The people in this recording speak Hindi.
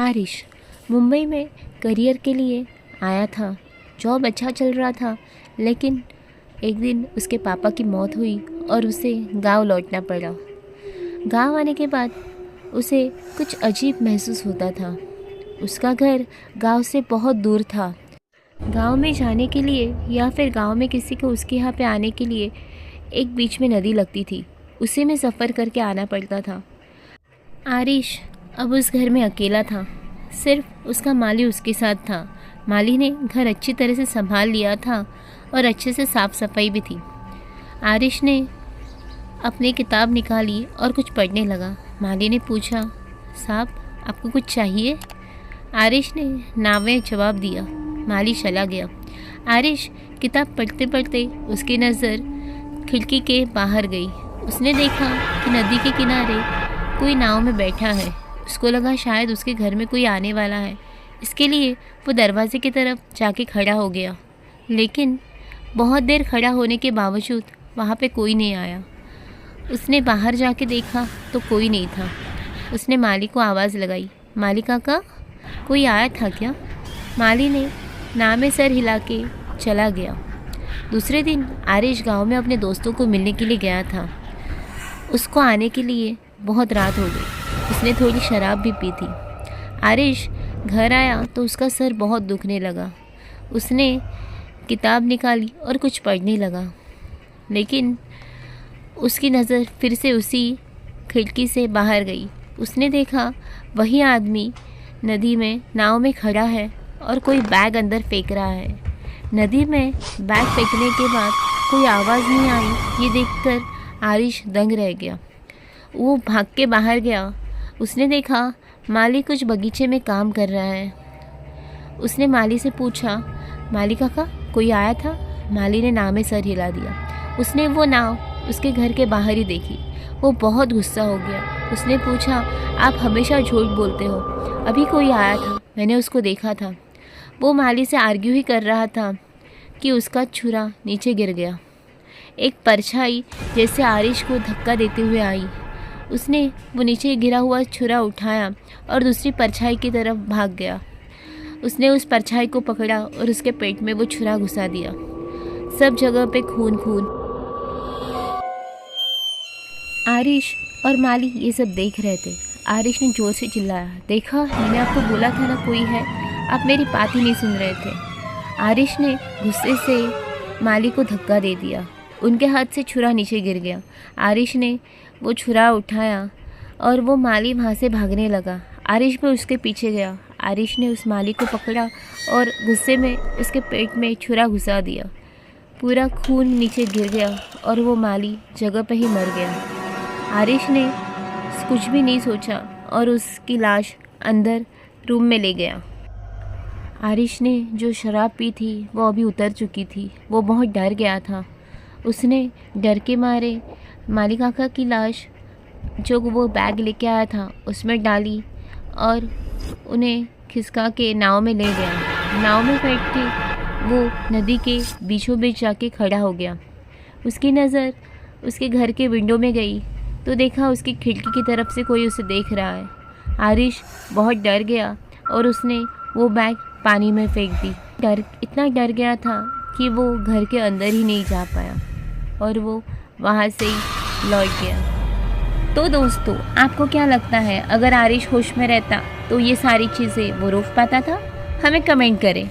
आरिश मुंबई में करियर के लिए आया था। जॉब अच्छा चल रहा था, लेकिन एक दिन उसके पापा की मौत हुई और उसे गांव लौटना पड़ा। गांव आने के बाद उसे कुछ अजीब महसूस होता था। उसका घर गांव से बहुत दूर था। गांव में जाने के लिए या फिर गांव में किसी को उसके यहाँ पे आने के लिए एक बीच में नदी लगती थी, उसी में सफ़र करके आना पड़ता था। आरिश अब उस घर में अकेला था। सिर्फ उसका माली उसके साथ था। माली ने घर अच्छी तरह से संभाल लिया था और अच्छे से साफ़ सफाई भी थी। आरिश ने अपनी किताब निकाली और कुछ पढ़ने लगा। माली ने पूछा, साहब आपको कुछ चाहिए? आरिश ने नावें जवाब दिया। माली चला गया। आरिश किताब पढ़ते पढ़ते उसकी नज़र खिड़की के बाहर गई। उसने देखा कि नदी के किनारे कोई नाव में बैठा है। उसको लगा शायद उसके घर में कोई आने वाला है, इसके लिए वो दरवाजे की तरफ जाके खड़ा हो गया। लेकिन बहुत देर खड़ा होने के बावजूद वहाँ पे कोई नहीं आया। उसने बाहर जाके देखा तो कोई नहीं था। उसने माली को आवाज़ लगाई, माली काका कोई आया था क्या? माली ने ना में सर हिला के चला गया। दूसरे दिन आरिश गांव में अपने दोस्तों को मिलने के लिए गया था। उसको आने के लिए बहुत रात हो गई। उसने थोड़ी शराब भी पी थी। आरिश घर आया तो उसका सर बहुत दुखने लगा। उसने किताब निकाली और कुछ पढ़ने लगा, लेकिन उसकी नज़र फिर से उसी खिड़की से बाहर गई। उसने देखा वही आदमी नदी में नाव में खड़ा है और कोई बैग अंदर फेंक रहा है। नदी में बैग फेंकने के बाद कोई आवाज़ नहीं आई। ये देखकर आरिश दंग रह गया। वो भाग के बाहर गया। उसने देखा माली कुछ बगीचे में काम कर रहा है। उसने माली से पूछा, माली काका कोई आया था? माली ने नाव में सर हिला दिया। उसने वो नाव उसके घर के बाहर ही देखी। वो बहुत गुस्सा हो गया। उसने पूछा, आप हमेशा झूठ बोलते हो, अभी कोई आया था, मैंने उसको देखा था। वो माली से आर्ग्यू ही कर रहा था कि उसका छुरा नीचे गिर गया। एक परछाई जैसे आरिश को धक्का देते हुए आई। उसने वो नीचे गिरा हुआ छुरा उठाया और दूसरी परछाई की तरफ भाग गया। उसने उस परछाई को पकड़ा और उसके पेट में वो छुरा घुसा दिया। सब जगह पे खून खून। आरिश और माली ये सब देख रहे थे। आरिश ने जोर से चिल्लाया, देखा मैंने आपको बोला था ना कोई है, आप मेरी बात ही नहीं सुन रहे थे। आरिश ने गुस्से से माली को धक्का दे दिया। उनके हाथ से छुरा नीचे गिर गया। आरिश ने वो छुरा उठाया और वो माली वहाँ से भागने लगा। आरिश भी उसके पीछे गया। आरिश ने उस माली को पकड़ा और गुस्से में उसके पेट में छुरा घुसा दिया। पूरा खून नीचे गिर गया और वो माली जगह पे ही मर गया। आरिश ने कुछ भी नहीं सोचा और उसकी लाश अंदर रूम में ले गया। आरिश ने जो शराब पी थी वो अभी उतर चुकी थी। वो बहुत डर गया था। उसने डर के मारे माली काका की लाश जो वो बैग लेके आया था उसमें डाली और उन्हें खिसका के नाव में ले गया। नाव में बैठ के वो नदी के बीचों बीच जाके खड़ा हो गया। उसकी नज़र उसके घर के विंडो में गई तो देखा उसकी खिड़की की तरफ से कोई उसे देख रहा है। आरिश बहुत डर गया और उसने वो बैग पानी में फेंक दी। इतना डर गया था कि वो घर के अंदर ही नहीं जा पाया और वो वहाँ से ही लौट गया। तो दोस्तों, आपको क्या लगता है, अगर आरिश होश में रहता तो ये सारी चीज़ें वो रोक पाता था? हमें कमेंट करें।